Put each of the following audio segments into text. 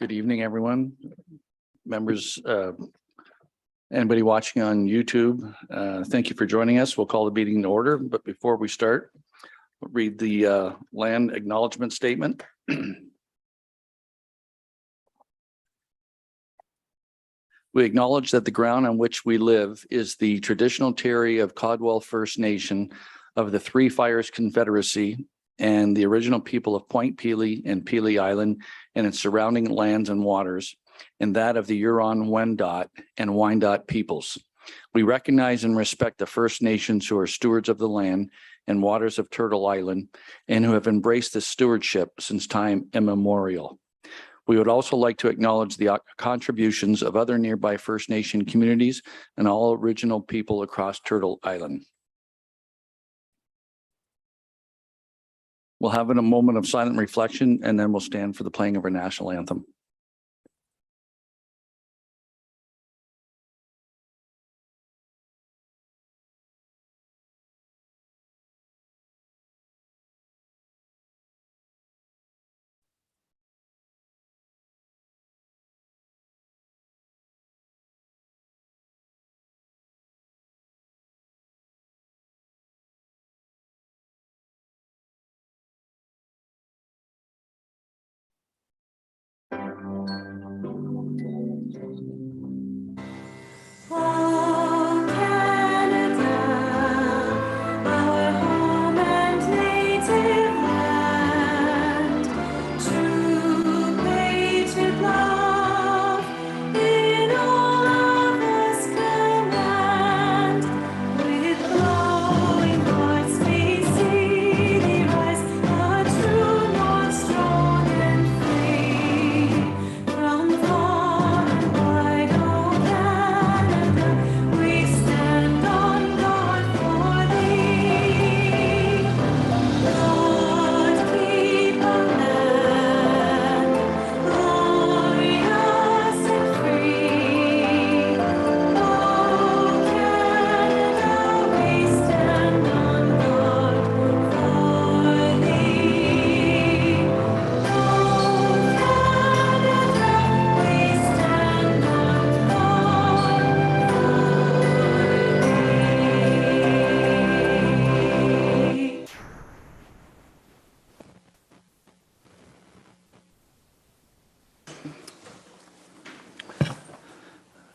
Good evening, everyone. Members, anybody watching on YouTube, thank you for joining us. We'll call the meeting to order, but before we start, we'll read the land acknowledgement statement. We acknowledge that the ground on which we live is the traditional territory of Caldwell First Nation of the Three Fires Confederacy and the original people of Point Pelee and Pelee Island and its surrounding lands and waters, and that of the Huron-Wendat and Wyandot peoples. We recognize and respect the First Nations who are stewards of the land and waters of Turtle Island and who have embraced this stewardship since time immemorial. We would also like to acknowledge the contributions of other nearby First Nation communities and all original people across Turtle Island. We'll have a moment of silent reflection and then we'll stand for the playing of our national anthem.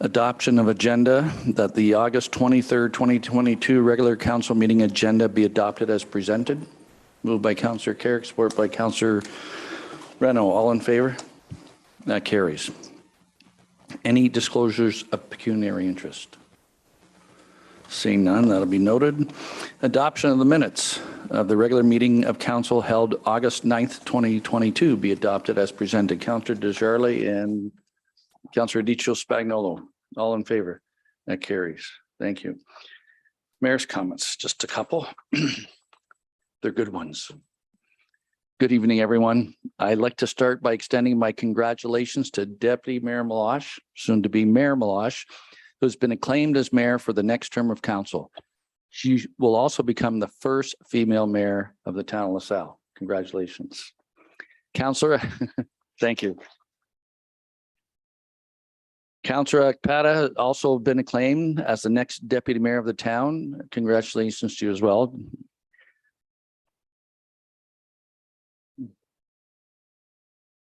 Adoption of agenda, that the August 23rd, 2022 regular council meeting agenda be adopted as presented. Moved by Councillor Carrick, support by Councillor Reno. All in favor? That carries. Any disclosures of pecuniary interest? Seeing none, that'll be noted. Adoption of the minutes of the regular meeting of council held August 9th, 2022 be adopted as presented. Councillor Desjardins and Councillor Dicho Spagnolo. All in favor? That carries. Thank you. Mayor's comments, just a couple. They're good ones. Good evening, everyone. I'd like to start by extending my congratulations to Deputy Mayor Meloche, soon to be Mayor Meloche, who's been acclaimed as mayor for the next term of council. She will also become the first female mayor of the town of LaSalle. Congratulations. Councillor, thank you. Councillor Akpata also been acclaimed as the next deputy mayor of the town. Congratulations to you as well.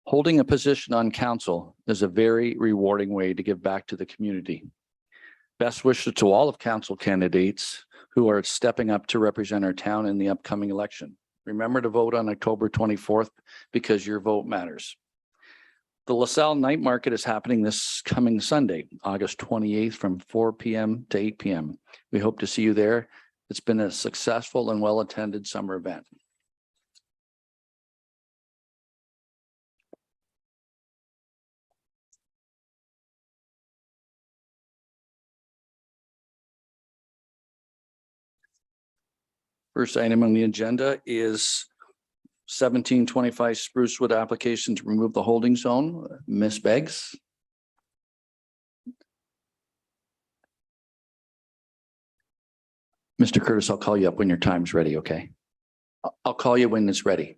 Holding a position on council is a very rewarding way to give back to the community. Best wishes to all of council candidates who are stepping up to represent our town in the upcoming election. Remember to vote on October 24th because your vote matters. The LaSalle Night Market is happening this coming Sunday, August 28th from 4 p.m. to 8 p.m. We hope to see you there. It's been a successful and well-attended summer event. First item on the agenda is 1725 Sprucewood application to remove the holding zone. Ms. Beggs. Mr. Curtis, I'll call you up when your time's ready, okay? I'll call you when it's ready.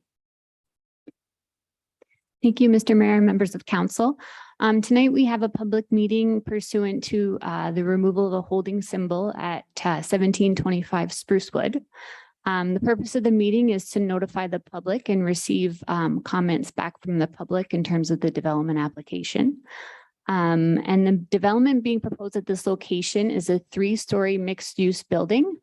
Thank you, Mr. Mayor and members of council. Tonight we have a public meeting pursuant to the removal of a holding symbol at 1725 Sprucewood. The purpose of the meeting is to notify the public and receive comments back from the public in terms of the development application. And the development being proposed at this location is a 3-story mixed-use building.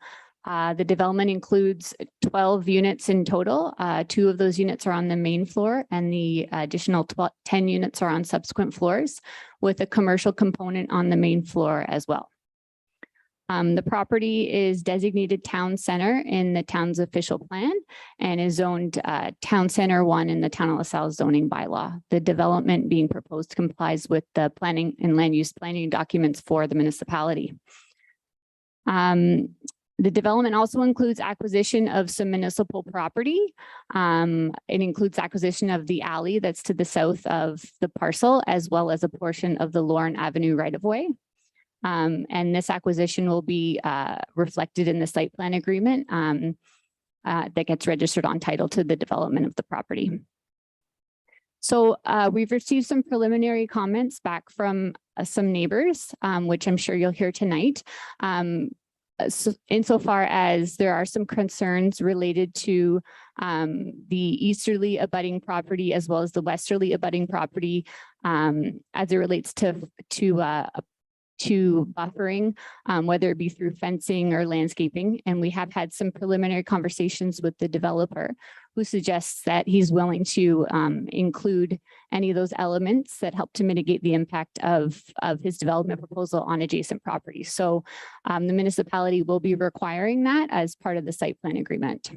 The development includes 12 units in total. 2 of those units are on the main floor and the additional 10 units are on subsequent floors with a commercial component on the main floor as well. The property is designated town center in the town's official plan and is zoned Town Center 1 in the Town of LaSalle zoning bylaw. The development being proposed complies with the planning and land use planning documents for the municipality. The development also includes acquisition of some municipal property. It includes acquisition of the alley that's to the south of the parcel, as well as a portion of the Lorne Avenue right-of-way. And this acquisition will be reflected in the site plan agreement that gets registered on title to the development of the property. So we've received some preliminary comments back from some neighbors, which I'm sure you'll hear tonight. So insofar as there are some concerns related to the easterly abutting property as well as the westerly abutting property as it relates to buffering, whether it be through fencing or landscaping. And we have had some preliminary conversations with the developer who suggests that he's willing to include any of those elements that help to mitigate the impact of his development proposal on adjacent properties. So the municipality will be requiring that as part of the site plan agreement.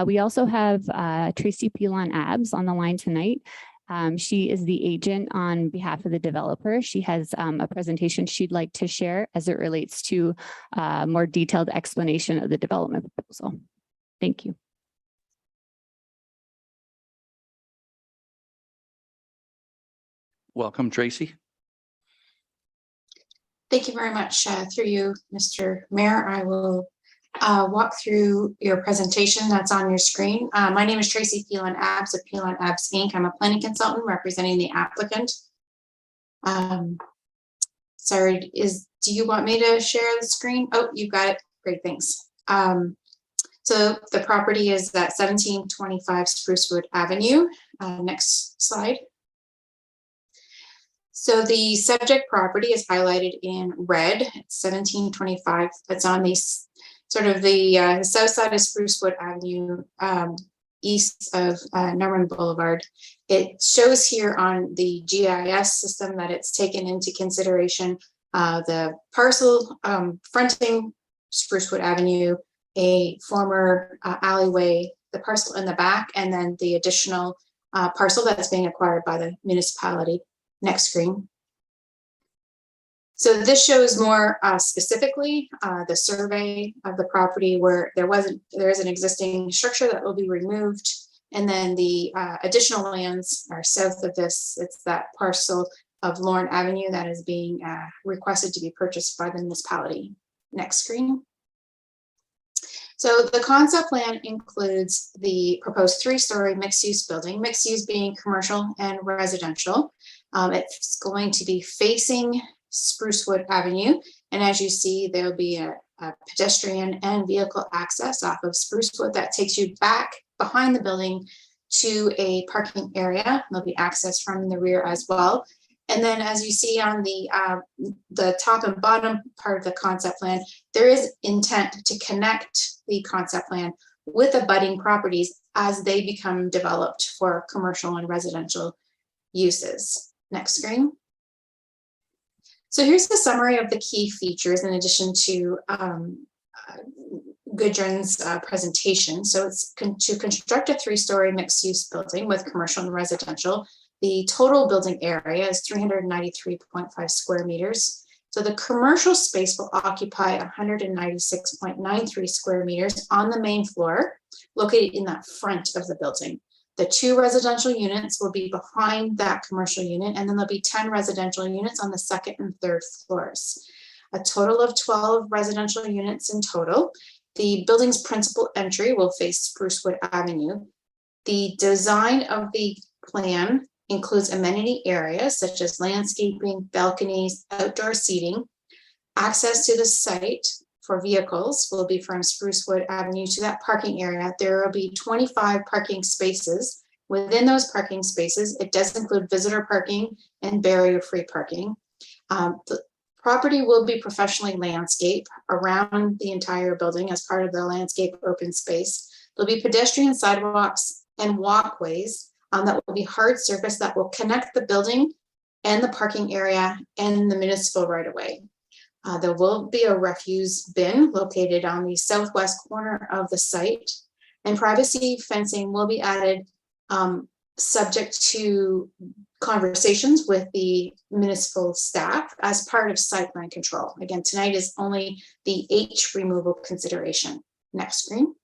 We also have Tracy Pilon-Abs on the line tonight. She is the agent on behalf of the developer. She has a presentation she'd like to share as it relates to a more detailed explanation of the development proposal. Thank you. Welcome, Tracy. Thank you very much. Through you, Mr. Mayor, I will walk through your presentation that's on your screen. My name is Tracy Pilon-Abs of Pilon-Abs Inc. I'm a planning consultant representing the applicant. Sorry, do you want me to share the screen? Oh, you got it. Great, thanks. So the property is at 1725 Sprucewood Avenue. Next slide. So the subject property is highlighted in red. It's 1725. It's on the sort of the south side of Sprucewood Avenue, east of Norman Boulevard. It shows here on the GIS system that it's taken into consideration the parcel fronting Sprucewood Avenue, a former alleyway, the parcel in the back, and then the additional parcel that's being acquired by the municipality. Next screen. So this shows more specifically the survey of the property where there is an existing structure that will be removed. And then the additional lands are south of this. It's that parcel of Lorne Avenue that is being requested to be purchased by the municipality. Next screen. So the concept plan includes the proposed 3-story mixed-use building, mixed use being commercial and residential. It's going to be facing Sprucewood Avenue. And as you see, there'll be a pedestrian and vehicle access off of Sprucewood that takes you back behind the building to a parking area. There'll be access from the rear as well. And then as you see on the top and bottom part of the concept plan, there is intent to connect the concept plan with abutting properties as they become developed for commercial and residential uses. Next screen. So here's the summary of the key features in addition to Gudrun's presentation. So it's to construct a 3-story mixed-use building with commercial and residential. The total building area is 393.5 square meters. So the commercial space will occupy 196.93 square meters on the main floor, located in that front of the building. The 2 residential units will be behind that commercial unit, and then there'll be 10 residential units on the 2nd and 3rd floors. A total of 12 residential units in total. The building's principal entry will face Sprucewood Avenue. The design of the plan includes amenity areas such as landscaping, balconies, outdoor seating. Access to the site for vehicles will be from Sprucewood Avenue to that parking area. There will be 25 parking spaces. Within those parking spaces, it does include visitor parking and barrier-free parking. The property will be professionally landscaped around the entire building as part of the landscape open space. There'll be pedestrian sidewalks and walkways that will be hard surface that will connect the building and the parking area and the municipal right-of-way. There will be a refuse bin located on the southwest corner of the site, and privacy fencing will be added subject to conversations with the municipal staff as part of site plan control. Again, tonight is only the H removal consideration. Next screen.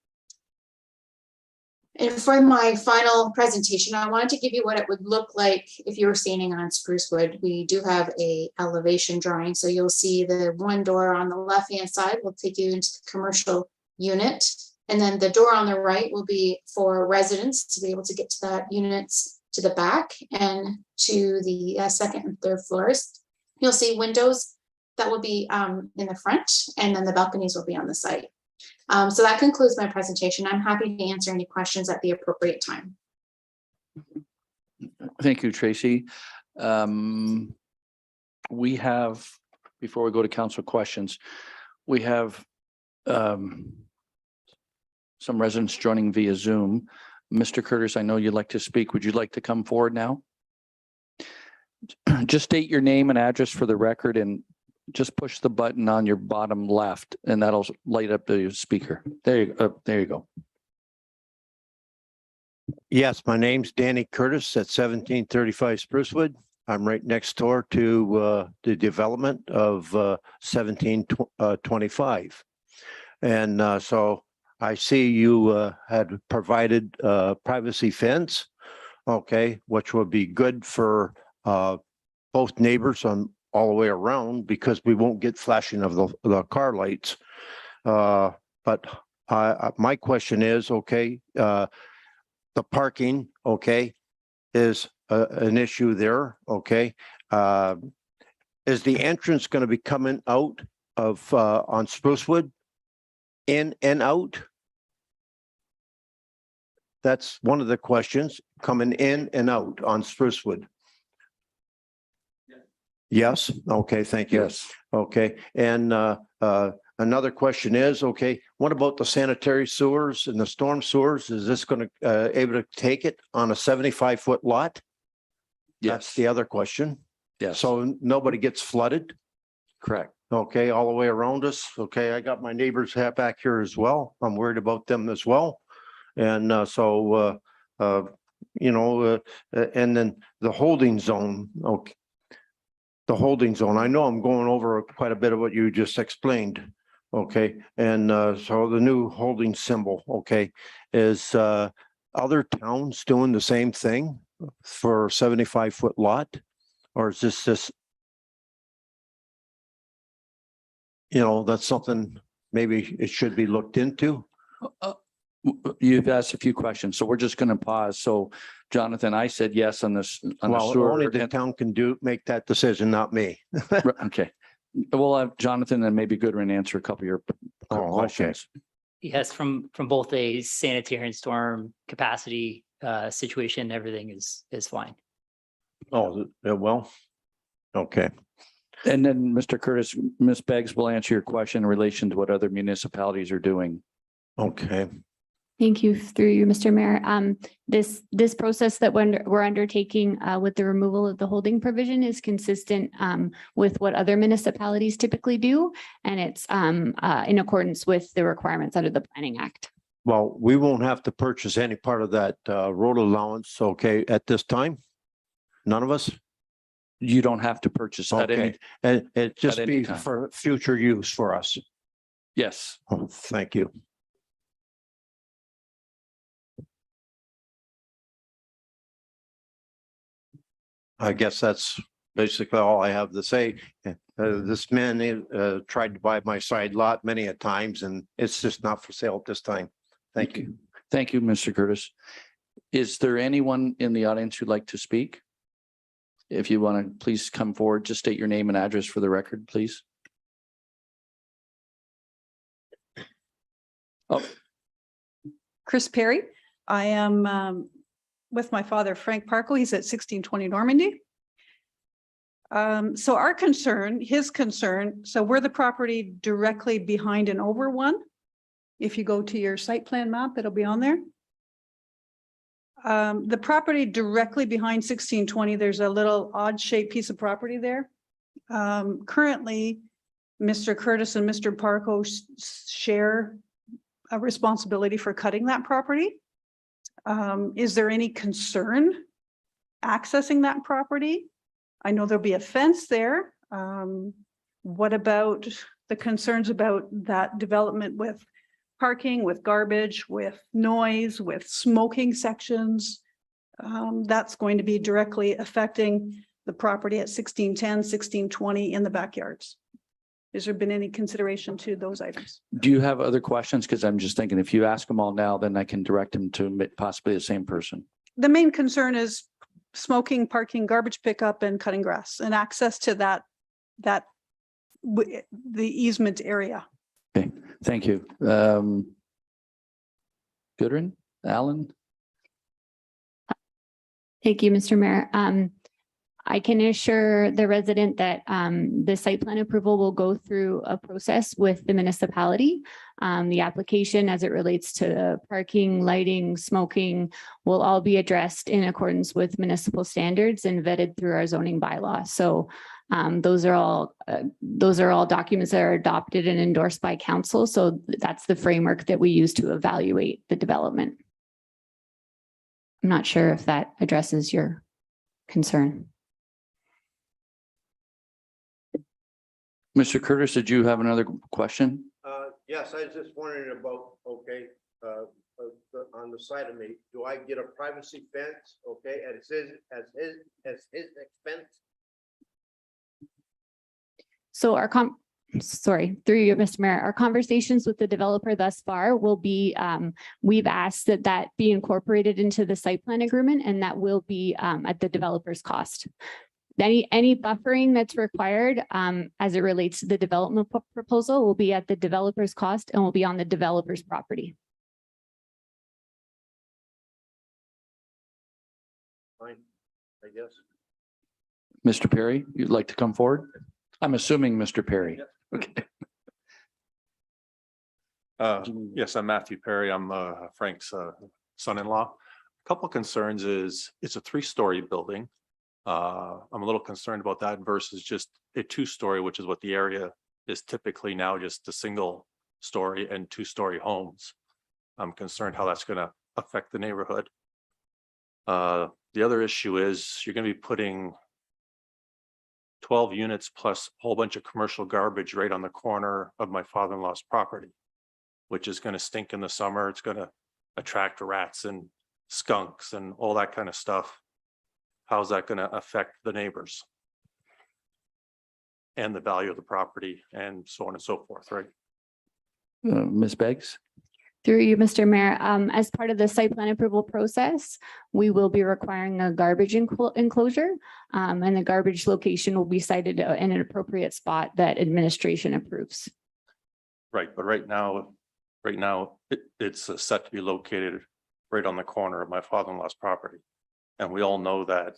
And for my final presentation, I wanted to give you what it would look like if you were standing on Sprucewood. We do have a elevation drawing, so you'll see the one door on the left-hand side will take you into the commercial unit. And then the door on the right will be for residents to be able to get to that units to the back and to the second and third floors. You'll see windows that will be in the front, and then the balconies will be on the side. So that concludes my presentation. I'm happy to answer any questions at the appropriate time. Thank you, Tracy. We have, before we go to council questions, we have some residents joining via Zoom. Mr. Curtis, I know you'd like to speak. Would you like to come forward now? Just state your name and address for the record and just push the button on your bottom left and that'll light up the speaker. There you go. Yes, my name's Danny Curtis at 1735 Sprucewood. I'm right next door to the development of 1725. And so I see you had provided privacy fence, okay, which would be good for both neighbors on all the way around because we won't get flashing of the car lights. But my question is, okay, the parking, okay, is an issue there, okay? Is the entrance going to be coming out of on Sprucewood, in and out? That's one of the questions, coming in and out on Sprucewood. Yes. Okay. Thank you. Yes. Okay. And another question is, okay, what about the sanitary sewers and the storm sewers? Is this going to able to take it on a 75-foot lot? That's Yes. the other question. Yes. So nobody gets flooded. Correct. Okay. All the way around us. Okay. I got my neighbors back here as well. I'm worried about them as well. And you know, and then the holding zone. Okay. The holding zone. I know I'm going over quite a bit of what you just explained. Okay. And so the new holding symbol, okay, is other towns doing the same thing for 75-foot lot? Or is this, you know, that's something maybe it should be looked into? You've asked a few questions, so we're just going to pause. So Jonathan, I said yes on this. On Well, the sewer, only the town can make that decision, not me. okay. We'll have Jonathan and maybe Goodwin answer a couple of your questions. Yes, from both a sanitary and storm capacity situation, everything is fine. Oh, well, okay. And then Mr. Curtis, Ms. Beggs will answer your question in relation to what other municipalities are doing. Okay. Thank you through you, Mr. Mayor. This process that we're undertaking with the removal of the holding provision is consistent with what other municipalities typically do. And it's in accordance with the requirements under the Planning Act. Well, we won't have to purchase any part of that road allowance, okay, at this time? None of us? You don't have to purchase at any. Okay, and it just at any be time. for future use for us. Yes. Oh, thank you. I guess that's basically all I have to say. This man tried to buy my side lot many a times and it's just not for sale at this time. Thank you. Thank you, Mr. Curtis. Is there anyone in the audience who'd like to speak? If you want to, please come forward. Just state your name and address for the record, please. Oh, Chris Perry. I am with my father, Frank Parko. He's at 1620 Normandy. So our concern, his concern, so we're the property directly behind and over one. If you go to your site plan map, it'll be on there. The property directly behind 1620, there's a little odd shaped piece of property there. Currently, Mr. Curtis and Mr. Parko share a responsibility for cutting that property. Is there any concern accessing that property? I know there'll be a fence there. What about the concerns about that development with parking, with garbage, with noise, with smoking sections? That's going to be directly affecting the property at 1610, 1620 in the backyards. Has there been any consideration to those items? do you have other questions? Because I'm just thinking if you ask them all now, then I can direct them to possibly the same person. The main concern is smoking, parking, garbage pickup, and cutting grass and access to the easement area. Okay, thank you. Goodrin, Alan? Thank you, Mr. Mayor. I can assure the resident that the site plan approval will go through a process with the municipality. The application as it relates to parking, lighting, smoking will all be addressed in accordance with municipal standards and vetted through our zoning bylaw. So those are all documents that are adopted and endorsed by council. So that's the framework that we use to evaluate the development. I'm not sure if that addresses your concern. Mr. Curtis, did you have another question? Yes, I was just wondering about, okay, on the side of me, do I get a privacy fence, okay, as his expense? So through you, Mr. Mayor, our conversations with the developer thus far will be, we've asked that be incorporated into the site plan agreement, and that will be at the developer's cost. Any buffering that's required as it relates to the development proposal will be at the developer's cost and will be on the developer's property. Fine, I guess. Mr. Perry, you'd like to come forward? I'm assuming Mr. Perry. Okay. Yes, I'm Matthew Perry. I'm Frank's son-in-law. A couple of concerns is it's a 3-story building. I'm a little concerned about that versus just a 2-story, which is what the area is typically now, just a 1-story and 2-story homes. I'm concerned how that's going to affect the neighborhood. The other issue is you're going to be putting 12 units plus a whole bunch of commercial garbage right on the corner of my father-in-law's property, which is going to stink in the summer. It's going to attract rats and skunks and all that kind of stuff. How's that going to affect the neighbors and the value of the property and so on and so forth, right? Ms. Beggs? Through you, Mr. Mayor, as part of the site plan approval process, we will be requiring a garbage enclosure, and the garbage location will be cited in an appropriate spot that administration approves. Right, but right now it's set to be located right on the corner of my father-in-law's property. And we all know that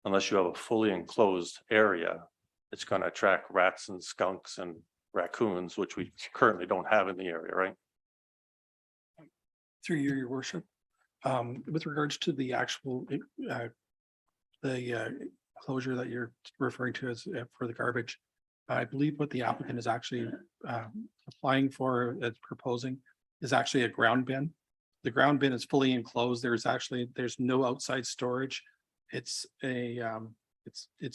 unless you have a fully enclosed area, it's going to attract rats and skunks and raccoons, which we currently don't have in the area, right? Through you, your worship, with regards to the actual, closure that you're referring to as for the garbage, I believe what the applicant is actually applying for, proposing, is actually a ground bin. The ground bin is fully enclosed. There's no outside storage. It's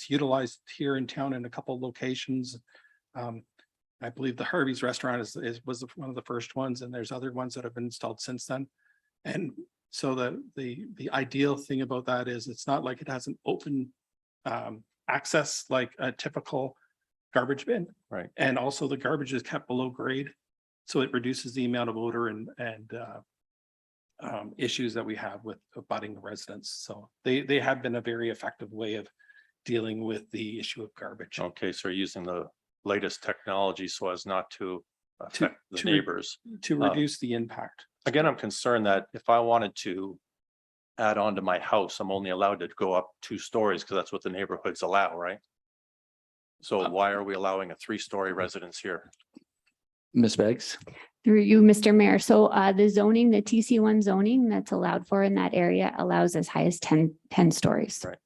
utilized here in town in a couple of locations. I believe the Harvey's restaurant was one of the first ones, and there's other ones that have been installed since then. And so the ideal thing about that is it's not like it has an open access like a typical garbage bin. Right. And also the garbage is kept below grade. So it reduces the amount of odor and issues that we have with abutting residents. So they have been a very effective way of dealing with the issue of garbage. Okay, so you're using the latest technology so as not to affect the to- neighbors. To reduce the impact. Again, I'm concerned that if I wanted to add on to my house, I'm only allowed to go up 2 stories because that's what the neighborhoods allow, right? So why are we allowing a 3-story residence here? Ms. Beggs? Through you, Mr. Mayor. So the zoning, the TC1 zoning that's allowed for in that area allows as high as 10 stories. Right.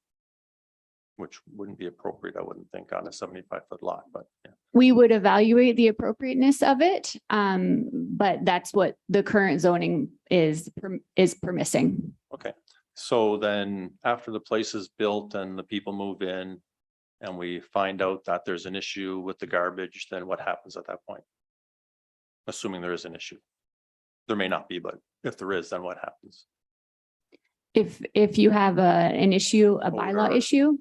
Which wouldn't be appropriate, I wouldn't think, on a 75-foot lot, but yeah. We would evaluate the appropriateness of it, but that's what the current zoning is permitting. Okay, so then after the place is built and the people move in and we find out that there's an issue with the garbage, then what happens at that point? Assuming there is an issue. There may not be, but if there is, then what happens? If you have an issue, a bylaw Odor. issue,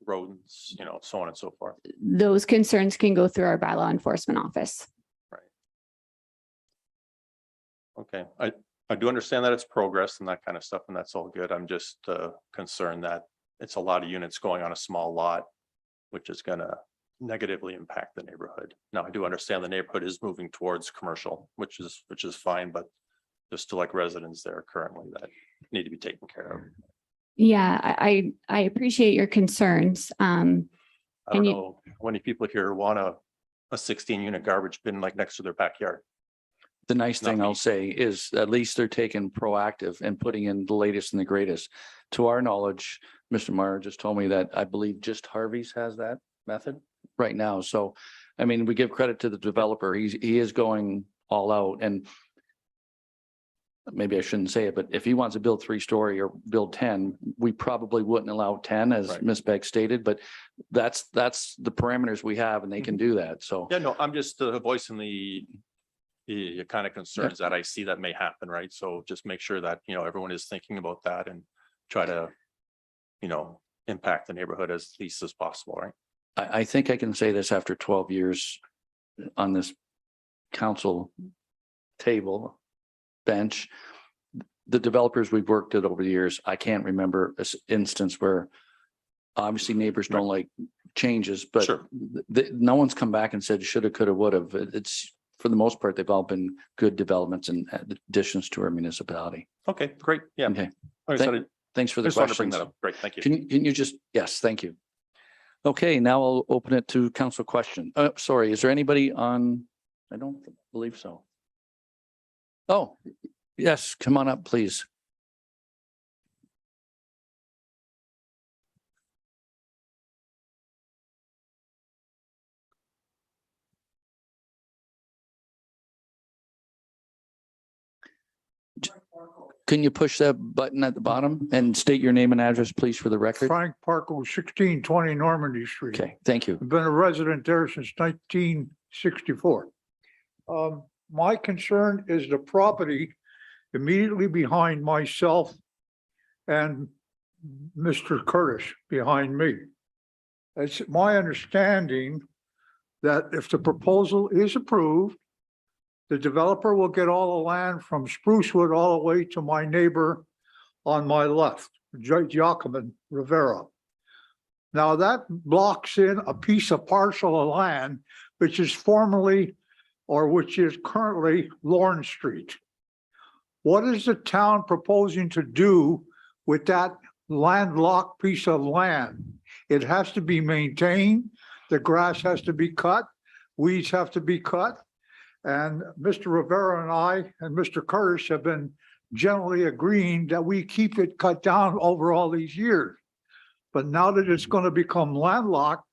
Rodents, you know, so on and so forth. those concerns can go through our bylaw enforcement office. Okay, I do understand that it's progress and that kind of stuff, and that's all good. I'm just concerned that it's a lot of units going on a small lot, which is gonna negatively impact the neighborhood. Now, I do understand the neighborhood is moving towards commercial, which is fine, but there's still like residents there currently that need to be taken care of. Yeah, I appreciate your concerns. I don't And you- know how many people here want a 16-unit garbage bin like next to their backyard. The nice Not thing me. I'll say is at least they're taking proactive and putting in the latest and the greatest. To our knowledge, Mr. Meyer just told me that I believe just Harvey's has that method right now. So, I mean, we give credit to the developer. He is going all out, and maybe I shouldn't say it, but if he wants to build 3-story or build 10, we probably wouldn't allow 10, as Right. Ms. Beck stated, but that's the parameters we have and they can do that. So. Yeah, no, I'm just voicing the kind of concerns that I see that may happen, right? So just make sure that, you know, everyone is thinking about that and try to, you know, impact the neighborhood as least as possible, right? I think I can say this after 12 years on this council table, bench. The developers we've worked at over the years, I can't remember an instance where obviously neighbors don't like changes, but Sure. no one's come back and said shoulda, coulda, woulda. It's, for the most part, they've all been good developments and additions to our municipality. Okay, great. Yeah. Okay, Like I said, thanks for I the just wanted to bring questions. that up. Great, thank you. Can you just, yes, thank you. Okay, now I'll open it to council question. Sorry, is there anybody on? I don't believe so. Oh, yes, come on up, please. Can you push that button at the bottom and state your name and address, please, for the record? Frank Parko, 1620 Normandy Street. Okay, thank you. I've been a resident there since 1964. My concern is the property immediately behind myself and Mr. Curtis behind me. It's my understanding that if the proposal is approved, the developer will get all the land from Sprucewood all the way to my neighbor on my left, Giacomo Rivera. Now that blocks in a piece of parcel of land, which is formerly, or which is currently Lawrence Street. What is the town proposing to do with that landlocked piece of land? It has to be maintained, the grass has to be cut, weeds have to be cut. And Mr. Rivera and I and Mr. Curtis have been generally agreeing that we keep it cut down over all these years. But now that it's going to become landlocked,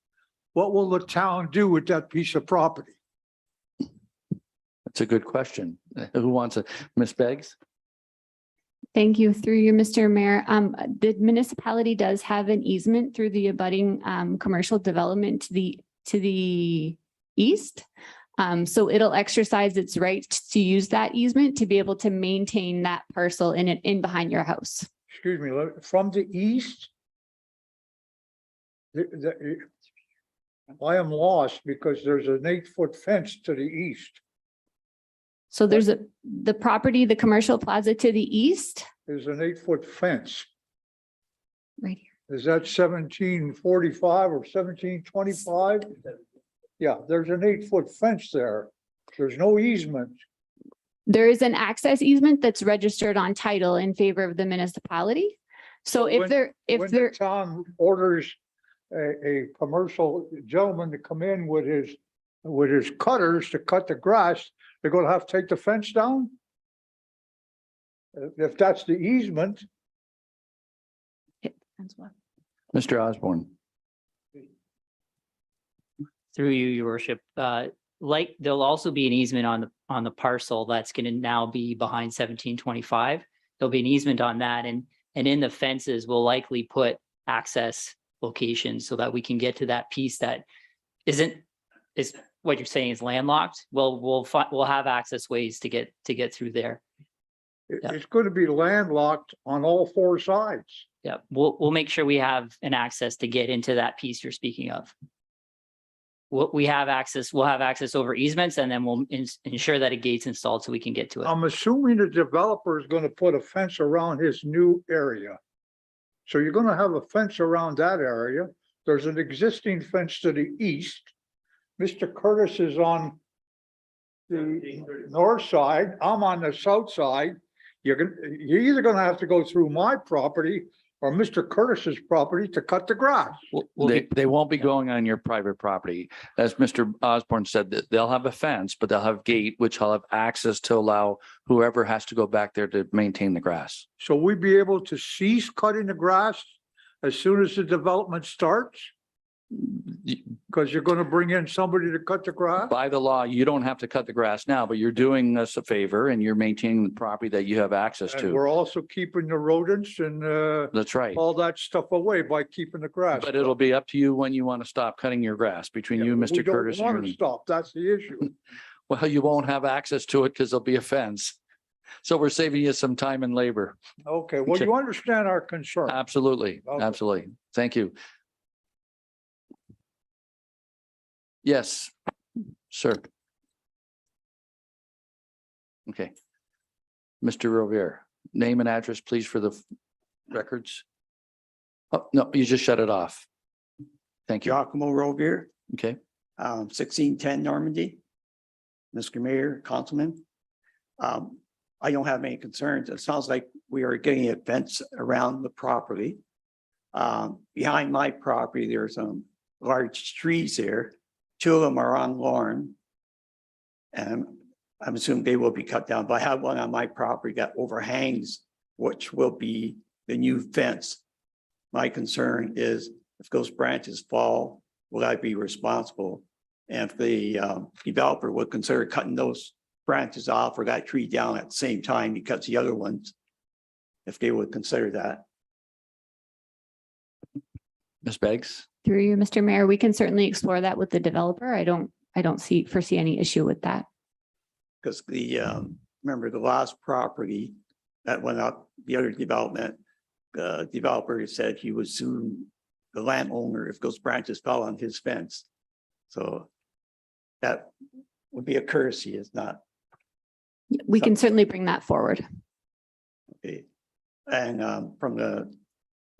what will the town do with that piece of property? That's a good question. Who wants it? Ms. Beggs? Thank you. Through you, Mr. Mayor. The municipality does have an easement through the abutting commercial development to the east. So it'll exercise its right to use that easement to be able to maintain that parcel in behind your house. Excuse me, from the east? I am lost because there's an 8-foot fence to the east. So there's the property, the commercial plaza to the east, There's an 8-foot fence. right here. Is that 1745 or 1725? Yeah, there's an 8-foot fence there. There's no easement. There is an access easement that's registered on title in favor of the municipality. So if When- there, if When there, the town orders a commercial gentleman to come in with his cutters to cut the grass, they're gonna have to take the fence down? If that's the easement, Mr. Osborne. Through you, your worship, like there'll also be an easement on the parcel that's going to now be behind 1725. There'll be an easement on that, and in the fences, we'll likely put access locations so that we can get to that piece that is what you're saying is landlocked. We'll have access ways to get through there. Yeah. it's gonna be landlocked on all 4 sides. Yeah, we'll make sure we have an access to get into that piece you're speaking of. We'll have access over easements, and then we'll ensure that a gate's installed so we can get to it. I'm assuming the developer is gonna put a fence around his new area. So you're gonna have a fence around that area. There's an existing fence to the east. Mr. Curtis is on the north side. I'm on the south side. You're either gonna have to go through my property or Mr. Curtis's property to cut the grass. They won't be going on your private property. As Mr. Osborne said, that they'll have a fence, but they'll have gate, which will have access to allow whoever has to go back there to maintain the grass. So we'd be able to cease cutting the grass as soon as the development starts? Because you're gonna bring in somebody to cut the grass? By the law, you don't have to cut the grass now, but you're doing us a favor and you're maintaining the property that you have access And to. we're also keeping the rodents and That's right. all that stuff away by keeping the grass. But it'll be up to you when you want to stop cutting your grass between you, We Mr. don't Curtis. and want to your- stop. That's the issue. Well, you won't have access to it because there'll be a fence. So we're saving you some time and labor. Okay, well, you understand our concern. Absolutely, Okay. absolutely. Thank you. Yes, sir. Okay. Mr. Rovier, name and address, please, for the records. Oh, no, you just shut it off. Thank you. Giacomo Rovier, Okay, 1610 Normandy. Mr. Mayor, Councilman. I don't have any concerns. It sounds like we are getting a fence around the property. Behind my property, there's some large trees there. 2 of them are on lawn. And I'm assuming they will be cut down, but I have one on my property that overhangs, which will be the new fence. My concern is if those branches fall, will I be responsible? And if the developer would consider cutting those branches off or that tree down at the same time because the other ones, if they would consider that. Ms. Beggs? Through you, Mr. Mayor, we can certainly explore that with the developer. I don't foresee any issue with that. Because remember the last property that went up, the other development, the developer said he would sue the landowner if those branches fell on his fence. So that would be a courtesy, it's not, We can certainly bring that forward. okay. And from the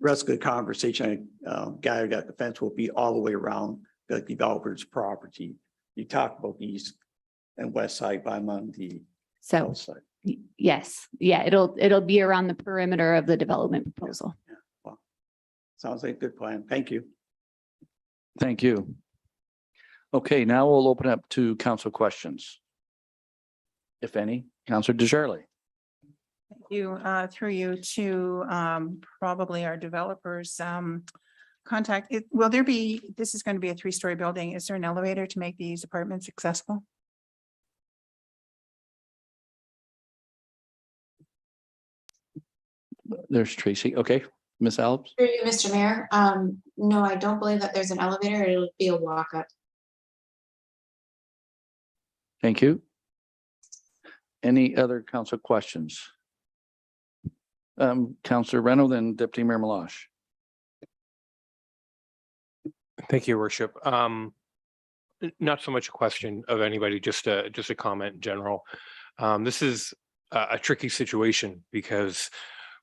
rest of the conversation, I gathered that the fence will be all the way around the developer's property. You talked about the east and west side, but I'm on the So south side. yes, yeah, it'll be around the perimeter of the development proposal. Sounds like a good plan. Thank you. Thank you. Okay, now we'll open up to council questions. If any, Councilor DeSharley. You, through you to, probably our developers, contact, will there be, this is going to be a 3-story building. Is there an elevator to make these apartments accessible? There's Tracy. Okay, Ms. Alves. Through you, Mr. Mayor, no, I don't believe that there's an elevator. It'll be a walk-up. Thank you. Any other council questions? Councilor Reno, then Deputy Mayor Malash. Thank you, Your Worship. Not so much a question of anybody, just a comment in general. This is a tricky situation because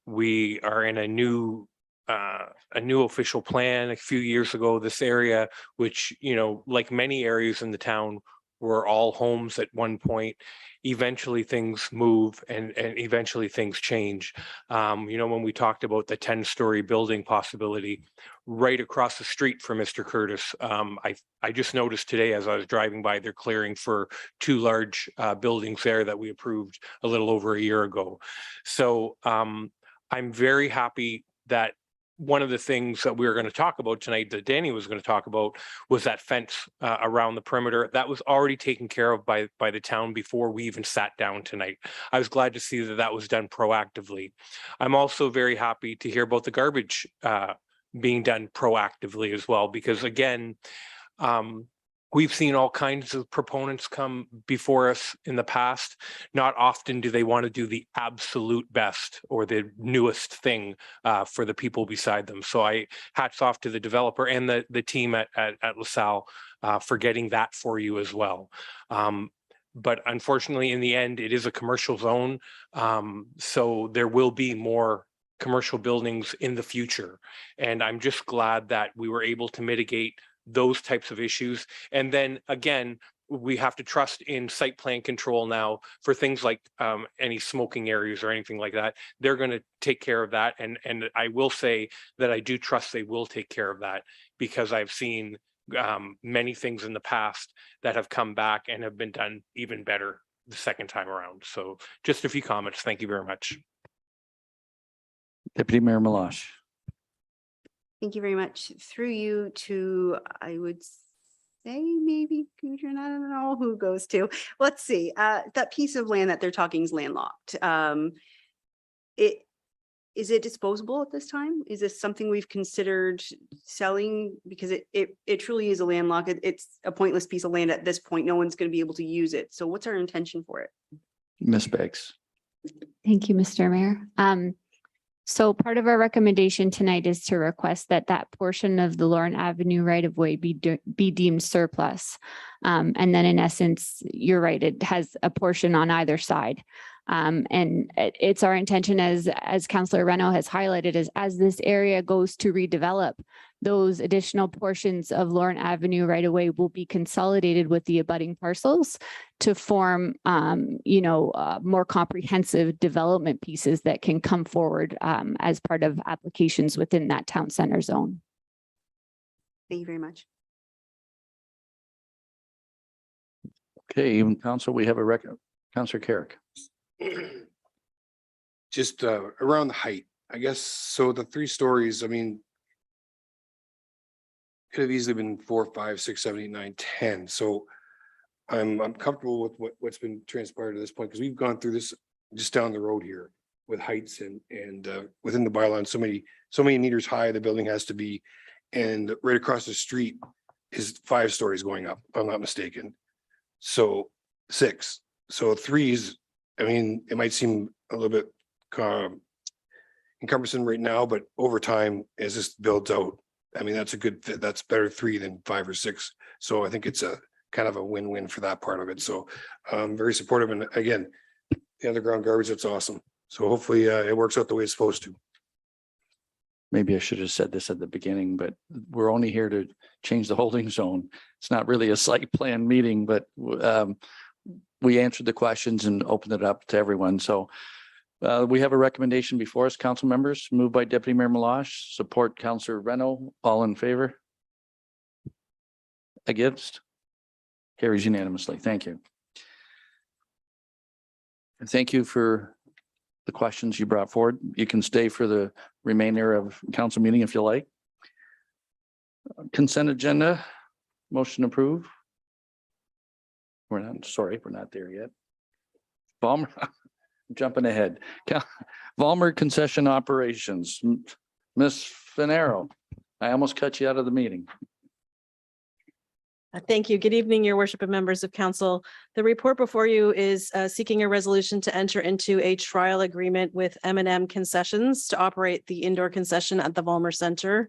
we are in a new official plan a few years ago. This area, which, you know, like many areas in the town, were all homes at one point. Eventually things move and eventually things change. You know, when we talked about the 10-story building possibility right across the street from Mr. Curtis, I just noticed today as I was driving by, they're clearing for 2 large buildings there that we approved a little over a year ago. So I'm very happy that one of the things that we were going to talk about tonight, that Danny was going to talk about, was that fence around the perimeter. That was already taken care of by the town before we even sat down tonight. I was glad to see that that was done proactively. I'm also very happy to hear about the garbage being done proactively as well, because again, we've seen all kinds of proponents come before us in the past. Not often do they want to do the absolute best or the newest thing for the people beside them. So hats off to the developer and the team at LaSalle for getting that for you as well. But unfortunately, in the end, it is a commercial zone. So there will be more commercial buildings in the future. And I'm just glad that we were able to mitigate those types of issues. And then again, we have to trust in site plan control now for things like any smoking areas or anything like that. They're going to take care of that. And I will say that I do trust they will take care of that, because I've seen many things in the past that have come back and have been done even better the second time around. So just a few comments. Thank you very much. Deputy Mayor Milosh. Thank you very much. Through you to, I would say maybe, I don't know who goes to. Let's see, that piece of land that they're talking is landlocked. Is it disposable at this time? Is this something we've considered selling? Because it truly is a landlocked, it's a pointless piece of land at this point. No one's going to be able to use it. So what's our intention for it? Ms. Beggs. Thank you, Mr. Mayor. So part of our recommendation tonight is to request that that portion of the Lorne Avenue right-of-way be deemed surplus. And then in essence, you're right, it has a portion on either side. And it's our intention, as Councillor Reno has highlighted, as this area goes to redevelop, those additional portions of Lorne Avenue right away will be consolidated with the abutting parcels to form, more comprehensive development pieces that can come forward as part of applications within that town center zone. Thank you very much. Okay, Council, we have a record. Councillor Carrick. Just around the height, I guess. So the 3 stories, I mean, could have easily been 4, 5, 6, 7, 8, 9, 10. So I'm comfortable with what's been transpired to this point, because we've gone through this just down the road here with heights and within the bylaw, so many meters high the building has to be, and right across the street is 5 stories going up, if I'm not mistaken. So 6, so 3s. I mean, it might seem a little bit encumbersome right now, but over time, as this builds out, I mean, that's a good fit. That's better 3 than 5 or 6. So I think it's a kind of a win-win for that part of it. So I'm very supportive. And again, the underground garbage, that's awesome. So hopefully it works out the way it's supposed to. Maybe I should have said this at the beginning, but we're only here to change the holding zone. It's not really a site plan meeting, but we answered the questions and opened it up to everyone. So we have a recommendation before us, council members, moved by Deputy Mayor Milosh, support Councillor Reno. All in favor? Against? Carries unanimously. Thank you. And thank you for the questions you brought forward. You can stay for the remainder of council meeting if you like. Consent agenda, motion approved. We're not there yet. Vollmer, jumping ahead. Vollmer concession operations. Ms. Finero, I almost cut you out of the meeting. Thank you. Good evening, your worship and members of council. The report before you is seeking a resolution to enter into a trial agreement with M&M Concessions to operate the indoor concession at the Vollmer Center.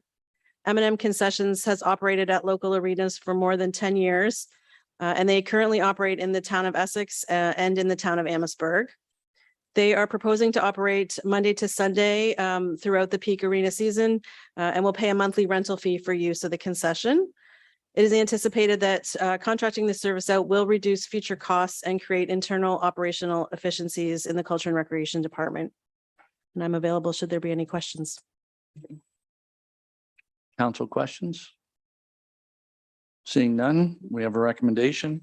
M&M Concessions has operated at local arenas for more than 10 years. And they currently operate in the town of Essex and in the town of Amherstburg. They are proposing to operate Monday to Sunday throughout the peak arena season and will pay a monthly rental fee for use of the concession. It is anticipated that contracting the service out will reduce future costs and create internal operational efficiencies in the Culture and Recreation Department. And I'm available should there be any questions. Council questions? Seeing none, we have a recommendation.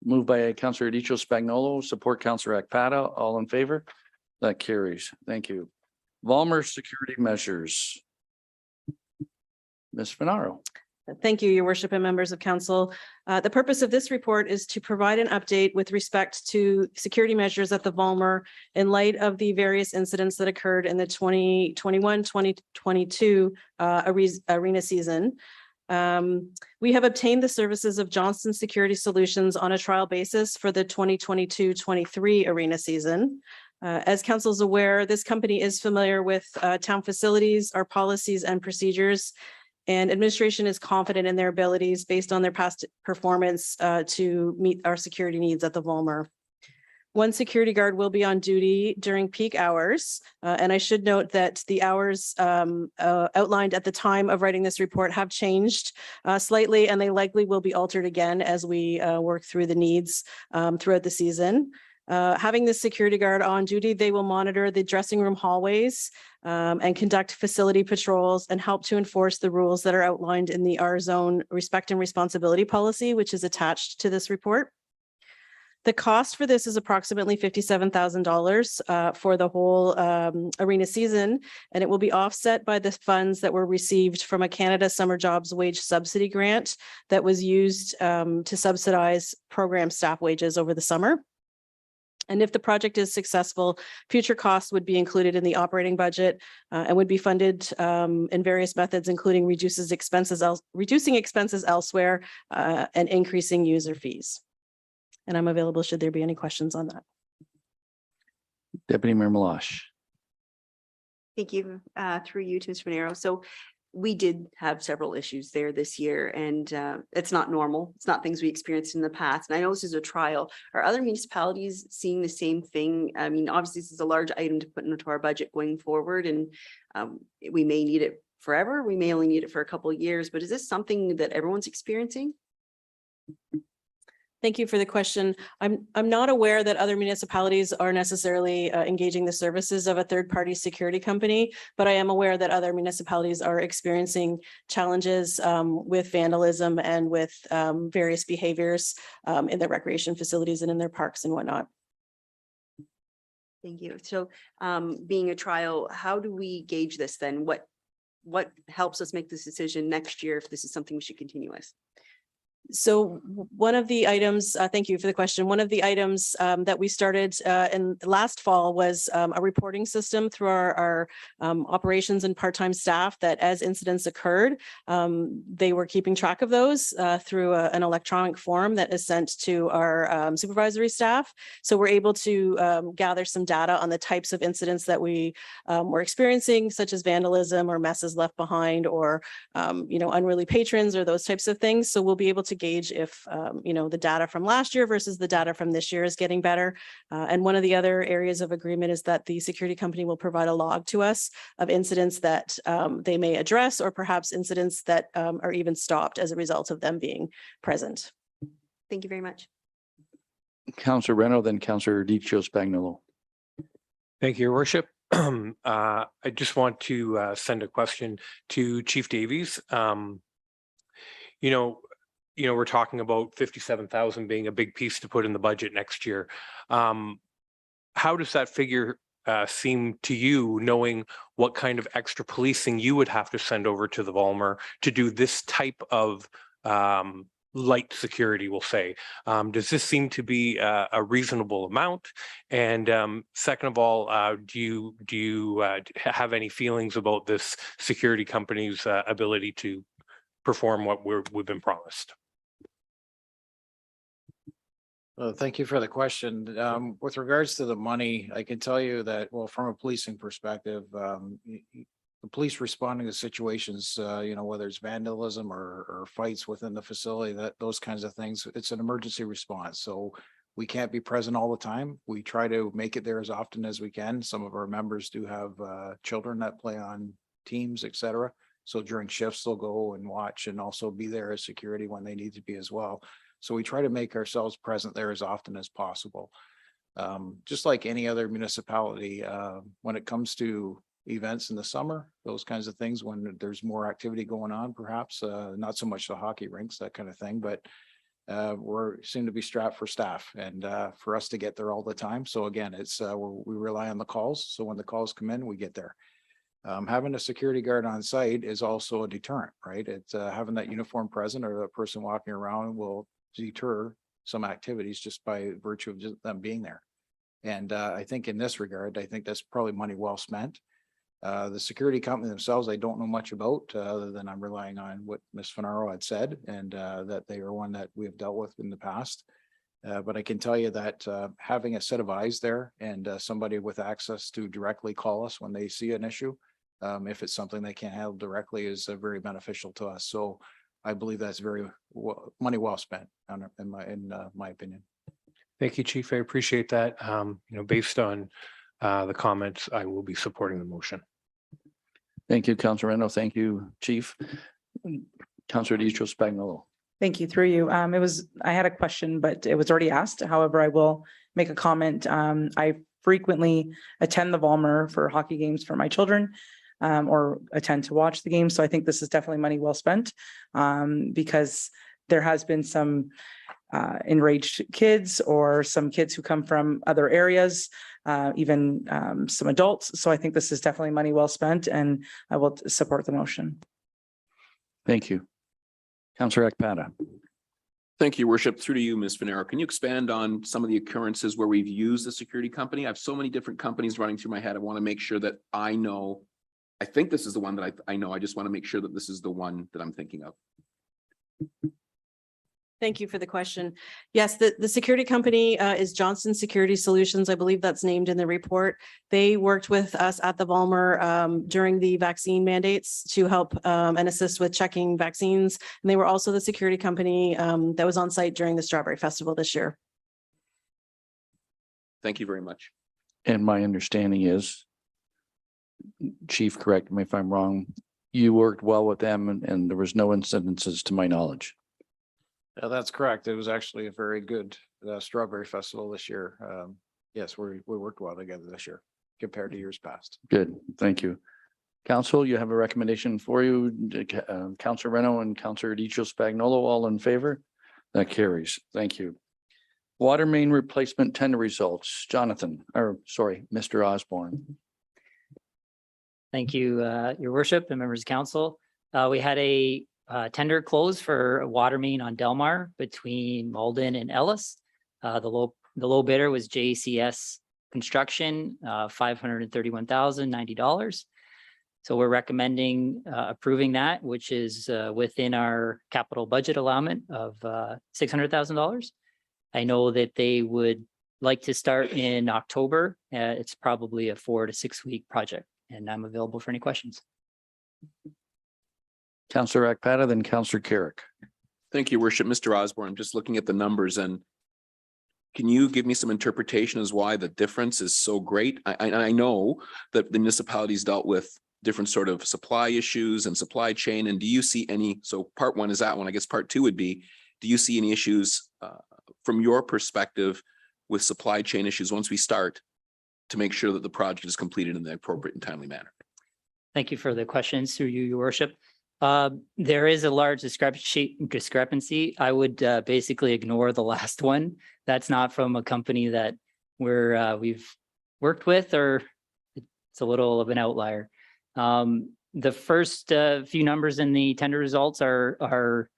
Moved by Councillor Aditio Spagnolo, support Councillor Akpata. All in favor? That carries. Thank you. Volmer security measures. Ms. Finaro. Thank you, Your Worship and members of council. The purpose of this report is to provide an update with respect to security measures at the Volmer in light of the various incidents that occurred in the 2021-2022 arena season. We have obtained the services of Johnson Security Solutions on a trial basis for the 2022-23 arena season. As council is aware, this company is familiar with town facilities, our policies and procedures, and administration is confident in their abilities based on their past performance to meet our security needs at the Volmer. One security guard will be on duty during peak hours. And I should note that the hours outlined at the time of writing this report have changed slightly, and they likely will be altered again as we work through the needs throughout the season. Having this security guard on duty, they will monitor the dressing room hallways and conduct facility patrols and help to enforce the rules that are outlined in the R Zone Respect and Responsibility Policy, which is attached to this report. The cost for this is approximately $57,000 for the whole arena season, and it will be offset by the funds that were received from a Canada Summer Jobs Wage Subsidy Grant that was used to subsidize program staff wages over the summer. And if the project is successful, future costs would be included in the operating budget and would be funded in various methods, including reducing expenses elsewhere and increasing user fees. And I'm available should there be any questions on that. Deputy Mayor Malash. Thank you. Through you to Mr. Finaro. So we did have several issues there this year, and it's not normal. It's not things we experienced in the past. And I know this is a trial. Are other municipalities seeing the same thing? I mean, obviously, this is a large item to put into our budget going forward, and we may need it forever. We may only need it for a couple of years, but is this something that everyone's experiencing? Thank you for the question. I'm not aware that other municipalities are necessarily engaging the services of a third-party security company, but I am aware that other municipalities are experiencing challenges with vandalism and with various behaviors in their recreation facilities and in their parks and whatnot. Thank you. So being a trial, how do we gauge this then? What helps us make this decision next year if this is something we should continue with? So one of the items, thank you for the question. One of the items that we started in last fall was a reporting system through our operations and part-time staff that as incidents occurred, they were keeping track of those through an electronic form that is sent to our supervisory staff. So we're able to gather some data on the types of incidents that we were experiencing, such as vandalism or messes left behind or, unruly patrons or those types of things. So we'll be able to gauge if, the data from last year versus the data from this year is getting better. And one of the other areas of agreement is that the security company will provide a log to us of incidents that they may address, or perhaps incidents that are even stopped as a result of them being present. Thank you very much. Councillor Reno, then Councillor Aditio Spagnolo. Thank you, Your Worship. I just want to send a question to Chief Davies. We're talking about 57,000 being a big piece to put in the budget next year. How does that figure seem to you, knowing what kind of extra policing you would have to send over to the Volmer to do this type of light security, we'll say? Does this seem to be a reasonable amount? And second of all, do you have any feelings about this security company's ability to perform what we've been promised? Thank you for the question. With regards to the money, I can tell you that, well, from a policing perspective, the the police responding to situations, whether it's vandalism or fights within the facility, those kinds of things, it's an emergency response. So we can't be present all the time. We try to make it there as often as we can. Some of our members do have children that play on teams, et cetera. So during shifts, they'll go and watch and also be there as security when they need to be as well. So we try to make ourselves present there as often as possible. Just like any other municipality, when it comes to events in the summer, those kinds of things, when there's more activity going on, perhaps, not so much the hockey rinks, that kind of thing, but we're seem to be strapped for staff and for us to get there all the time. So again, it's we rely on the calls. So when the calls come in, we get there. Having a security guard on site is also a deterrent, right? It's having that uniform present or the person walking around will deter some activities just by virtue of just them being there. And I think in this regard, I think that's probably money well spent. The security company themselves, I don't know much about, other than I'm relying on what Ms. Finaro had said, and that they are one that we have dealt with in the past. But I can tell you that having a set of eyes there and somebody with access to directly call us when they see an issue, if it's something they can't handle directly, is very beneficial to us. So I believe that's very money well spent, in my opinion. Thank you, Chief. I appreciate that. Based on the comments, I will be supporting the motion. Thank you, Councilor Reno. Thank you, Chief. Councilor Spagnuolo. Thank you. Through you. I had a question, but it was already asked. However, I will make a comment. I frequently attend the Volmer for hockey games for my children, or attend to watch the game. So I think this is definitely money well spent, because there has been some enraged kids or some kids who come from other areas, even some adults. So I think this is definitely money well spent, and I will support the motion. Thank you. Councilor Ekpata. Thank you, Worship. Through to you, Ms. Finaro. Can you expand on some of the occurrences where we've used the security company? I have so many different companies running through my head. I want to make sure that I know. I think this is the one that I know. I just want to make sure that this is the one that I'm thinking of. Thank you for the question. Yes, the security company is Johnson Security Solutions. I believe that's named in the report. They worked with us at the Volmer during the vaccine mandates to help and assist with checking vaccines. And they were also the security company that was on site during the Strawberry Festival this year. Thank you very much. And my understanding is, Chief, correct me if I'm wrong, you worked well with them and there was no incidences to my knowledge. Yeah, that's correct. It was actually a very good Strawberry Festival this year. Yes, we worked well together this year compared to years past. Good, thank you. Council, you have a recommendation for you. Councilor Reno and Councilor Spagnuolo, all in favor? That carries. Thank you. Water main replacement tender results. Mr. Osborne. Thank you, Your Worship and members of council. We had a tender close for a water main on Delmar between Malden and Ellis. The low bidder was JCS Construction, $531,090. So we're recommending approving that, which is within our capital budget allowance of $600,000. I know that they would like to start in October. It's probably a 4 to 6 week project, and I'm available for any questions. Councilor Ekpata, then Councilor Carrick. Thank you, Worship. Mr. Osborne, I'm just looking at the numbers, and can you give me some interpretation as why the difference is so great? I know that the municipalities dealt with different sort of supply issues and supply chain, and do you see any, so part one is that one, I guess part two would be, do you see any issues from your perspective with supply chain issues once we start to make sure that the project is completed in the appropriate and timely manner? Thank you for the questions through you, Your Worship. There is a large discrepancy. I would basically ignore the last one. That's not from a company that we've worked with, or it's a little of an outlier. The first few numbers in the tender results are,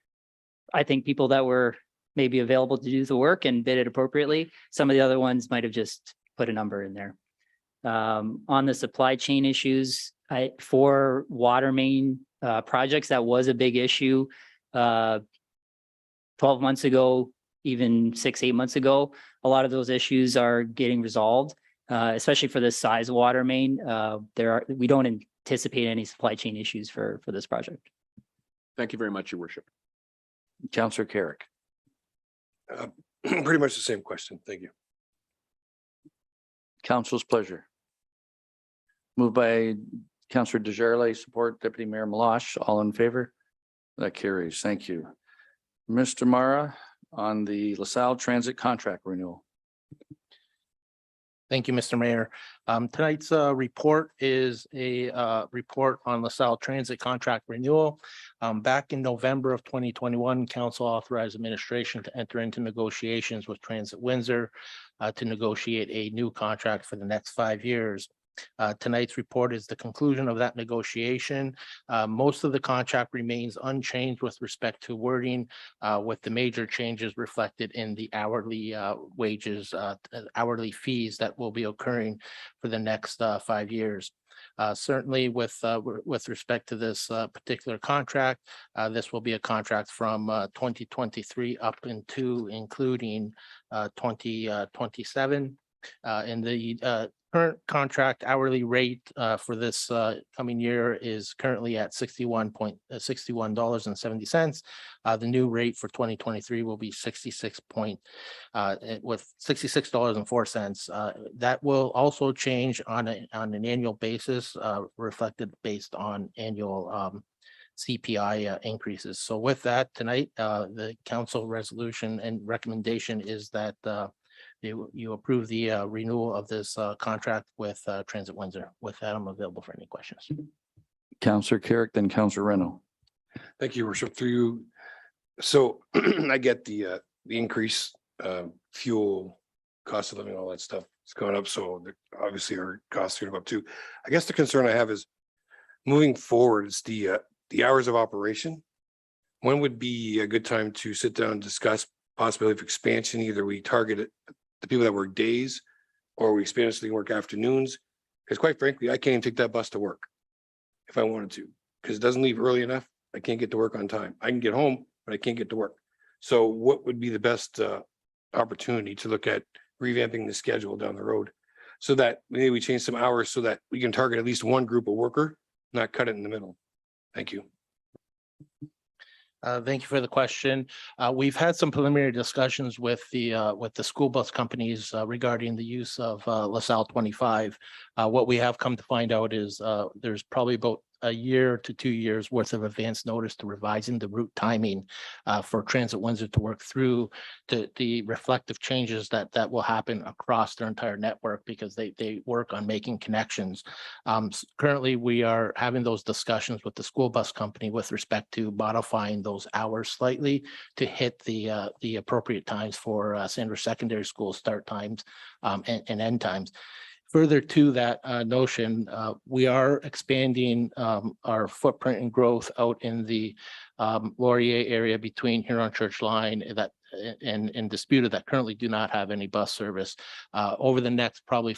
I think, people that were maybe available to do the work and bid it appropriately. Some of the other ones might have just put a number in there. On the supply chain issues, for water main projects, that was a big issue 12 months ago, even 6-8 months ago. A lot of those issues are getting resolved, especially for this size of water main. We don't anticipate any supply chain issues for this project. Thank you very much, your worship. Counselor Carrick. Pretty much the same question. Thank you. Council's pleasure. Moved by Counselor Desjardins, support Deputy Mayor Malash. All in favor? That carries. Thank you. Mr. Mara, on the LaSalle Transit contract renewal. Thank you, Mr. Mayor. Tonight's report is a report on LaSalle Transit contract renewal. Back in November of 2021, council authorized administration to enter into negotiations with Transit Windsor to negotiate a new contract for the next 5 years. Tonight's report is the conclusion of that negotiation. Most of the contract remains unchanged with respect to wording, with the major changes reflected in the hourly wages, hourly fees that will be occurring for the next 5 years. Certainly with respect to this particular contract, this will be a contract from 2023 up into including 2027. In the current contract hourly rate for this coming year is currently at $61.70. The new rate for 2023 will be with $66.04. That will also change on an annual basis, reflected based on annual CPI increases. So with that tonight, the council resolution and recommendation is that you approve the renewal of this contract with Transit Windsor. With that, I'm available for any questions. Counselor Carrick, then Counselor Reno. Thank you, worship, through you. So I get the increase, fuel, cost of living, all that stuff is going up. So obviously our costs are going up too. I guess the concern I have is moving forward, it's the hours of operation. When would be a good time to sit down and discuss possibility of expansion? Either we target it the people that work days, or we expand it so they can work afternoons. Because quite frankly, I can't even take that bus to work if I wanted to, because it doesn't leave early enough. I can't get to work on time. I can get home, but I can't get to work. So what would be the best opportunity to look at revamping the schedule down the road so that maybe we change some hours so that we can target at least one group of worker, not cut it in the middle? Thank you. Thank you for the question. We've had some preliminary discussions with the school bus companies regarding the use of LaSalle 25. What we have come to find out is there's probably about a year to 2 years worth of advance notice to revising the route timing for Transit Windsor to work through the reflective changes that will happen across their entire network, because they work on making connections. Currently, we are having those discussions with the school bus company with respect to modifying those hours slightly to hit the appropriate times for Sanders Secondary School start times and end times. Further to that notion, we are expanding our footprint and growth out in the Laurier area between Huron Church Line and Disputed that currently do not have any bus service. Over the next probably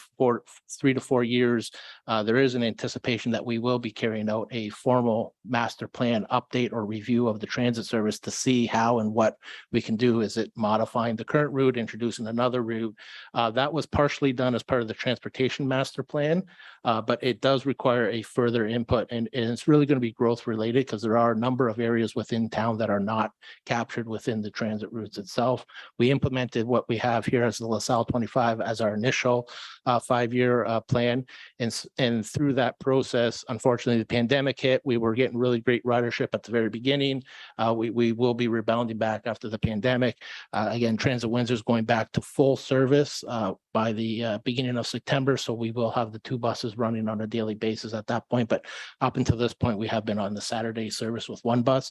3 to 4 years, there is an anticipation that we will be carrying out a formal master plan update or review of the transit service to see how and what we can do. Is it modifying the current route, introducing another route? That was partially done as part of the transportation master plan, but it does require a further input, and it's really going to be growth related because there are a number of areas within town that are not captured within the transit routes itself. We implemented what we have here as the LaSalle 25 as our initial 5-year plan. And through that process, unfortunately, the pandemic hit. We were getting really great ridership at the very beginning. We will be rebounding back after the pandemic. Again, Transit Windsor is going back to full service by the beginning of September. So we will have the 2 buses running on a daily basis at that point. But up until this point, we have been on the Saturday service with 1 bus.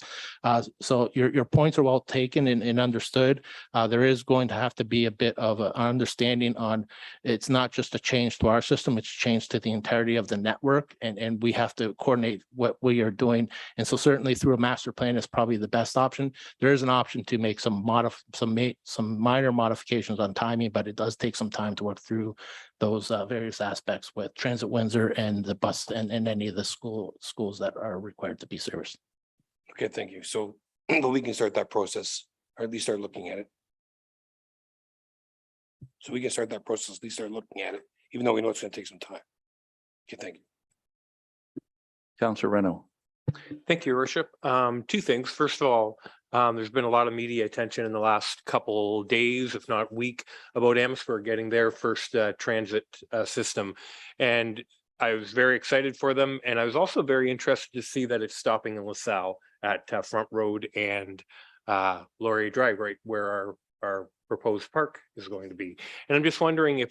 So your points are well taken and understood. There is going to have to be a bit of an understanding on, it's not just a change to our system, it's change to the entirety of the network, and we have to coordinate what we are doing. And so certainly through a master plan is probably the best option. There is an option to make some minor modifications on timing, but it does take some time to work through those various aspects with Transit Windsor and the bus and any of the schools that are required to be serviced. Okay, thank you. So we can start that process, or at least start looking at it. So we can start that process, at least start looking at it, even though we know it's going to take some time. Okay, thank you. Counselor Reno. Thank you, Your Worship. Two things. First of all, there's been a lot of media attention in the last couple days, if not week, about Amherstburg getting their first transit system. And I was very excited for them. And I was also very interested to see that it's stopping in LaSalle at Front Road and Laurier Drive, right where our proposed park is going to be. And I'm just wondering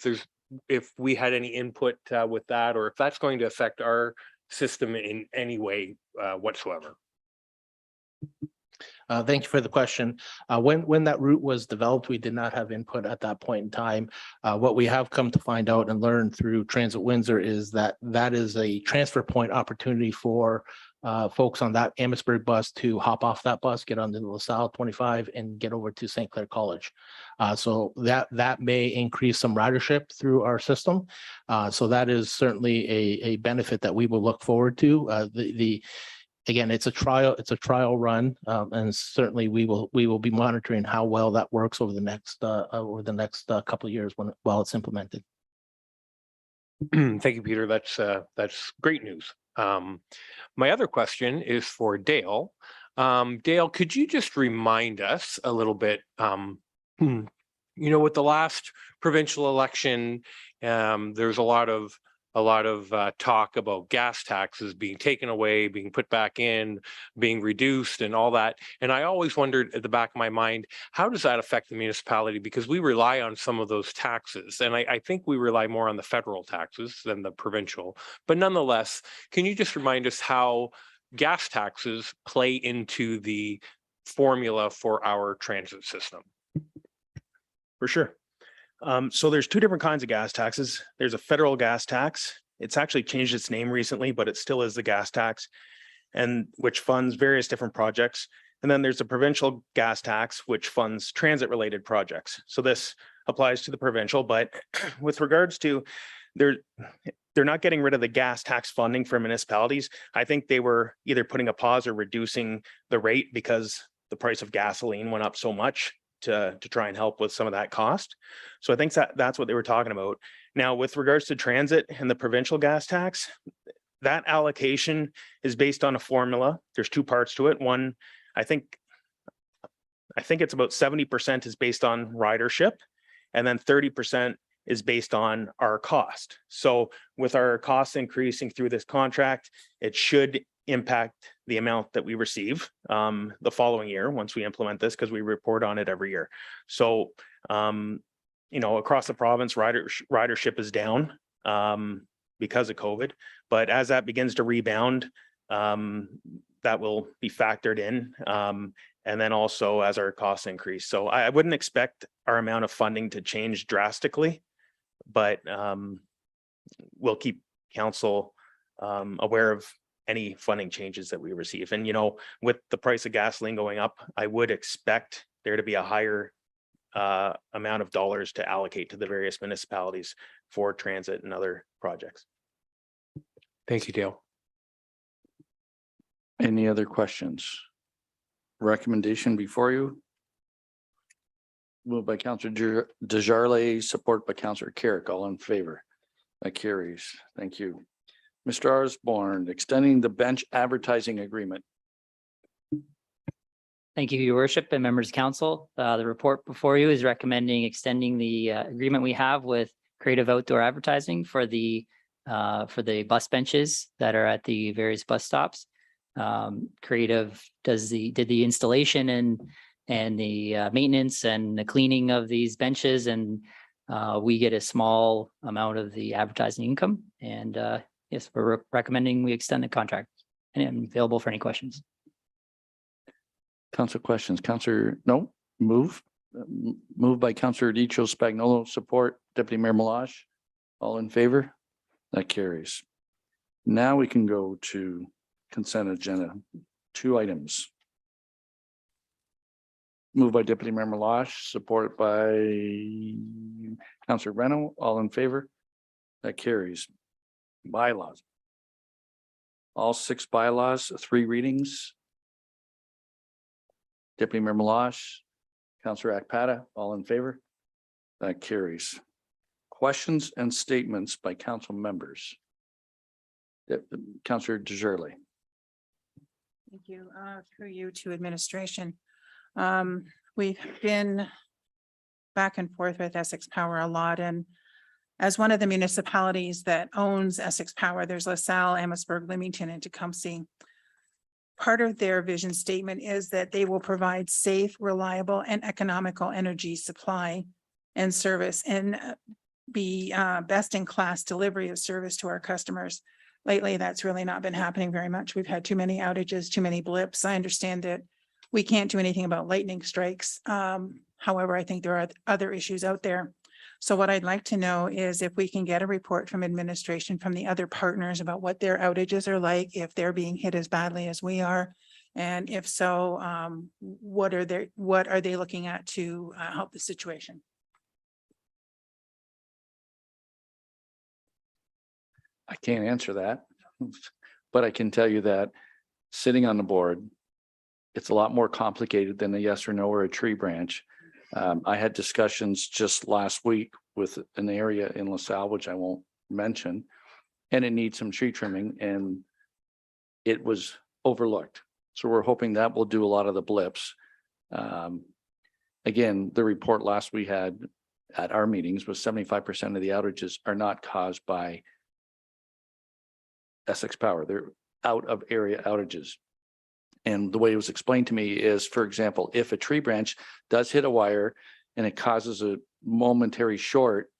if we had any input with that, or if that's going to affect our system in any way whatsoever. Thank you for the question. When that route was developed, we did not have input at that point in time. What we have come to find out and learn through Transit Windsor is that that is a transfer point opportunity for folks on that Amherstburg bus to hop off that bus, get onto the LaSalle 25 and get over to St. Clair College. So that may increase some ridership through our system. So that is certainly a benefit that we will look forward to. Again, it's a trial run, and certainly we will be monitoring how well that works over the next couple of years while it's implemented. Thank you, Peter. That's great news. My other question is for Dale. Dale, could you just remind us a little bit, with the last provincial election, there's a lot of talk about gas taxes being taken away, being put back in, being reduced and all that. And I always wondered at the back of my mind, how does that affect the municipality? Because we rely on some of those taxes. And I think we rely more on the federal taxes than the provincial. But nonetheless, can you just remind us how gas taxes play into the formula for our transit system? For sure. So there's two different kinds of gas taxes. There's a federal gas tax. It's actually changed its name recently, but it still is the gas tax, and which funds various different projects. And then there's a provincial gas tax, which funds transit related projects. So this applies to the provincial, but with regards to they're not getting rid of the gas tax funding for municipalities. I think they were either putting a pause or reducing the rate because the price of gasoline went up so much to try and help with some of that cost. So I think that's what they were talking about. Now, with regards to transit and the provincial gas tax, that allocation is based on a formula. There's two parts to it. One, I think it's about 70% is based on ridership, and then 30% is based on our cost. So with our costs increasing through this contract, it should impact the amount that we receive the following year once we implement this, because we report on it every year. So across the province, ridership is down because of COVID, but as that begins to rebound, that will be factored in, and then also as our costs increase. So I wouldn't expect our amount of funding to change drastically, but we'll keep council aware of any funding changes that we receive. And, with the price of gasoline going up, I would expect there to be a higher amount of dollars to allocate to the various municipalities for transit and other projects. Thank you, Dale. Any other questions? Recommendation before you? Moved by Councillor Desjardins, support by Councillor Carrick. All in favor? That carries. Thank you. Mr. Osborne, extending the bench advertising agreement. Thank you, Your Worship and members of council. The report before you is recommending extending the agreement we have with Creative Outdoor Advertising for the bus benches that are at the various bus stops. Creative did the installation and the maintenance and the cleaning of these benches, and we get a small amount of the advertising income. And yes, we're recommending we extend the contract, and I'm available for any questions. Council questions. Moved by Councillor Dicho Spagnolo, support Deputy Mayor Meloche. All in favor? That carries. Now we can go to consent agenda. 2 items. Moved by Deputy Mayor Meloche, supported by Councillor Reno. All in favor? That carries. Bylaws. All 6 bylaws, 3 readings. Deputy Mayor Meloche, Councillor Akpata, all in favor? That carries. Questions and statements by council members. Councillor DeJerle. Thank you. Through you to administration. We've been back and forth with Essex Power a lot, and as one of the municipalities that owns Essex Power, there's LaSalle, Amherstburg, Leamington, and Tecumseh. Part of their vision statement is that they will provide safe, reliable, and economical energy supply and service, and be best-in-class delivery of service to our customers. Lately, that's really not been happening very much. We've had too many outages, too many blips. I understand that we can't do anything about lightning strikes. However, I think there are other issues out there. So what I'd like to know is if we can get a report from administration from the other partners about what their outages are like, if they're being hit as badly as we are. And if so, what are they looking at to help the situation? I can't answer that, but I can tell you that sitting on the board, it's a lot more complicated than a yes or no or a tree branch. I had discussions just last week with an area in LaSalle, which I won't mention, and it needs some tree trimming, and it was overlooked. So we're hoping that will do a lot of the blips. Again, the report last we had at our meetings was 75% of the outages are not caused by Essex Power. They're out of area outages. And the way it was explained to me is, for example, if a tree branch does hit a wire and it causes a momentary short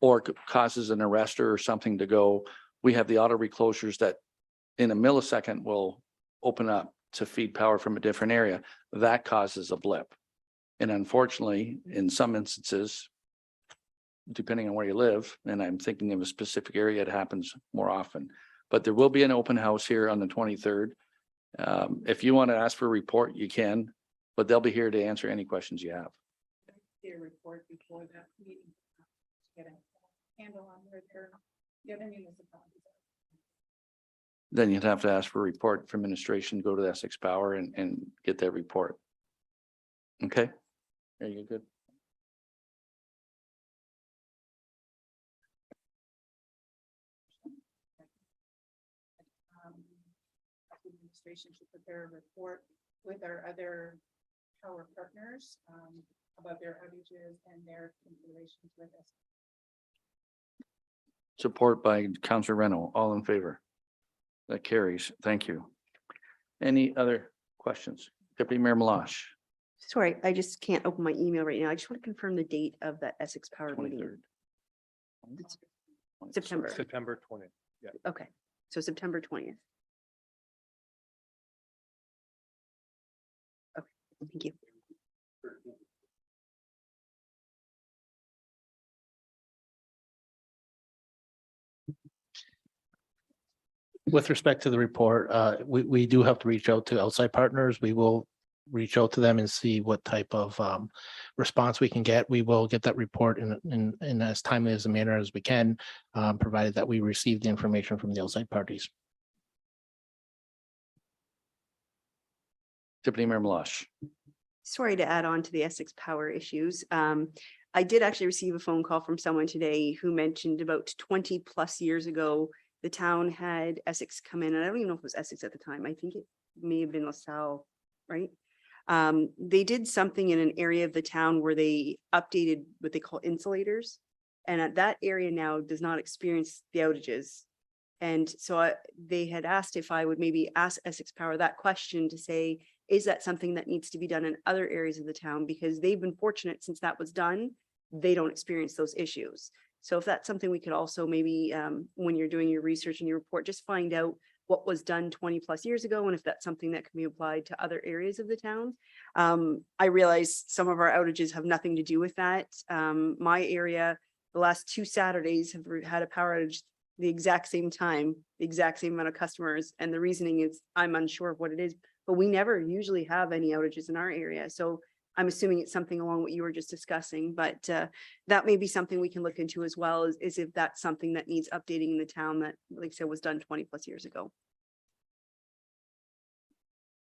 or causes an arrestor or something to go, we have the auto reclosures that in a millisecond will open up to feed power from a different area. That causes a blip. And unfortunately, in some instances, depending on where you live, and I'm thinking of a specific area, it happens more often. But there will be an open house here on the 23rd. If you want to ask for a report, you can, but they'll be here to answer any questions you have. Their report before that meeting. Get a handle on where the other municipalities are. Then you'd have to ask for a report from administration, go to the Essex Power and get that report. Okay, are you good? Administration should prepare a report with our other power partners about their outages and their considerations with us. Support by Councillor Reno. All in favor? That carries. Thank you. Any other questions? Deputy Mayor Malash. Sorry, I just can't open my email right now. I just want to confirm the date of that Essex Power meeting. 23rd. It's September. September 20th. Yeah. Okay, so September 20th. Okay, thank you. With respect to the report, we do have to reach out to outside partners. We will reach out to them and see what type of response we can get. We will get that report in as timely as a manner as we can, provided that we receive the information from the outside parties. Deputy Mayor Malash. Sorry to add on to the Essex Power issues. I did actually receive a phone call from someone today who mentioned about 20 plus years ago, the town had Essex come in, and I don't even know if it was Essex at the time. I think it may have been LaSalle, right? They did something in an area of the town where they updated what they call insulators. And at that area now does not experience the outages. And so they had asked if I would maybe ask Essex Power that question to say, is that something that needs to be done in other areas of the town? Because they've been fortunate since that was done, they don't experience those issues. So if that's something we could also maybe, when you're doing your research and your report, just find out what was done 20 plus years ago, and if that's something that can be applied to other areas of the town. I realize some of our outages have nothing to do with that. My area, the last 2 Saturdays have had a power outage the exact same time, the exact same amount of customers. And the reasoning is I'm unsure of what it is, but we never usually have any outages in our area. So I'm assuming it's something along what you were just discussing, but that may be something we can look into as well, is if that's something that needs updating in the town that, like I said, was done 20 plus years ago.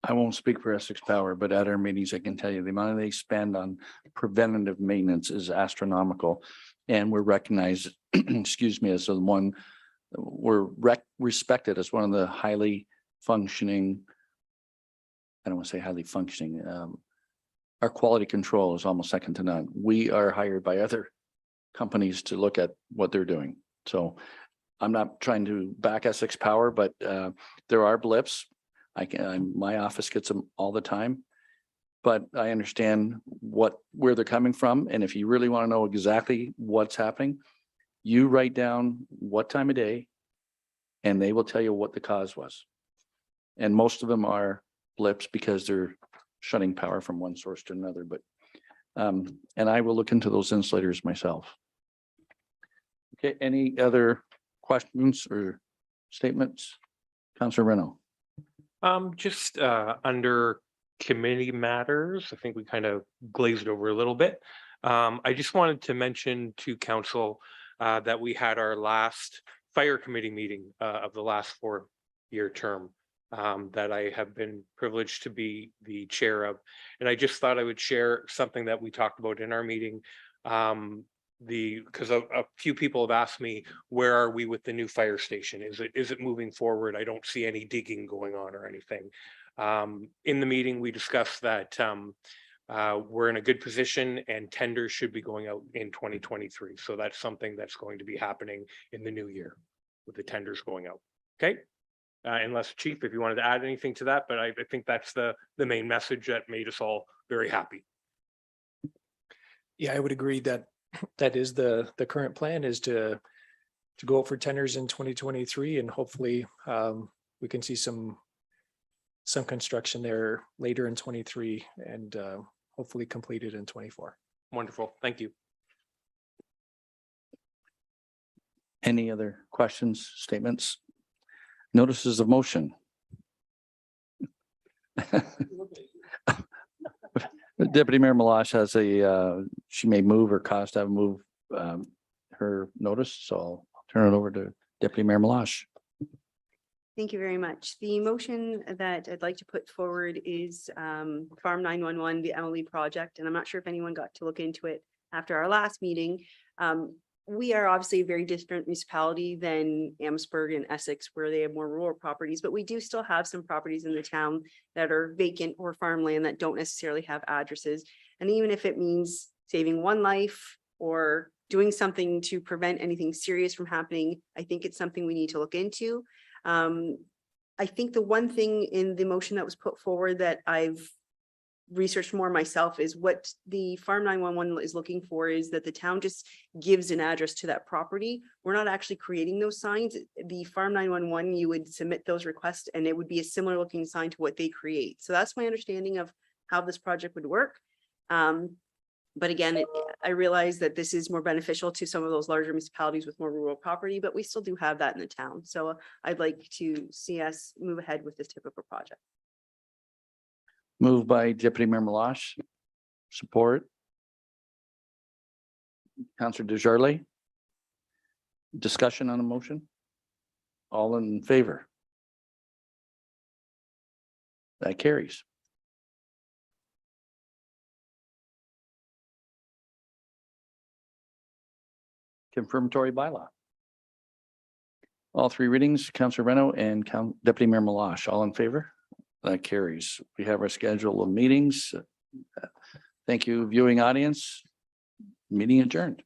I won't speak for Essex Power, but at our meetings, I can tell you the amount they spend on preventative maintenance is astronomical. And we're recognized, excuse me, as the one we're respected as one of the highly functioning, I don't want to say highly functioning, our quality control is almost second to none. We are hired by other companies to look at what they're doing. So I'm not trying to back Essex Power, but there are blips. My office gets them all the time. But I understand where they're coming from. And if you really want to know exactly what's happening, you write down what time of day and they will tell you what the cause was. And most of them are blips because they're shutting power from one source to another. But and I will look into those insulators myself. Okay, any other questions or statements? Councillor Reno. Just under committee matters, I think we kind of glazed over a little bit. I just wanted to mention to council that we had our last fire committee meeting of the last 4-year term that I have been privileged to be the chair of. And I just thought I would share something that we talked about in our meeting. Because a few people have asked me, where are we with the new fire station? Is it moving forward? I don't see any digging going on or anything. In the meeting, we discussed that we're in a good position and tenders should be going out in 2023. So that's something that's going to be happening in the new year with the tenders going out. Okay. Unless Chief, if you wanted to add anything to that, but I think that's the main message that made us all very happy. Yeah, I would agree that is the current plan is to go out for tenders in 2023, and hopefully we can see some construction there later in 23 and hopefully completed in 24. Wonderful. Thank you. Any other questions, statements? Notices of motion. Deputy Mayor Malash has she may move or cause to have move her notice. So I'll turn it over to Deputy Mayor Malash. Thank you very much. The motion that I'd like to put forward is Farm 911, the Emily project. And I'm not sure if anyone got to look into it after our last meeting. We are obviously a very different municipality than Amherstburg and Essex, where they have more rural properties, but we do still have some properties in the town that are vacant or farmland that don't necessarily have addresses. And even if it means saving one life or doing something to prevent anything serious from happening, I think it's something we need to look into. I think the one thing in the motion that was put forward that I've researched more myself is what the Farm 911 is looking for is that the town just gives an address to that property. We're not actually creating those signs. The Farm 911, you would submit those requests and it would be a similar looking sign to what they create. So that's my understanding of how this project would work. But again, I realize that this is more beneficial to some of those larger municipalities with more rural property, but we still do have that in the town. So I'd like to see us move ahead with this type of a project. Moved by Deputy Mayor Malash. Support. Councillor Desjardins. Discussion on the motion. All in favor? That carries. Confirmatory bylaw. All three readings, Councillor Reno and Deputy Mayor Malash, all in favor? That carries. We have our schedule of meetings. Thank you, viewing audience. Meeting adjourned.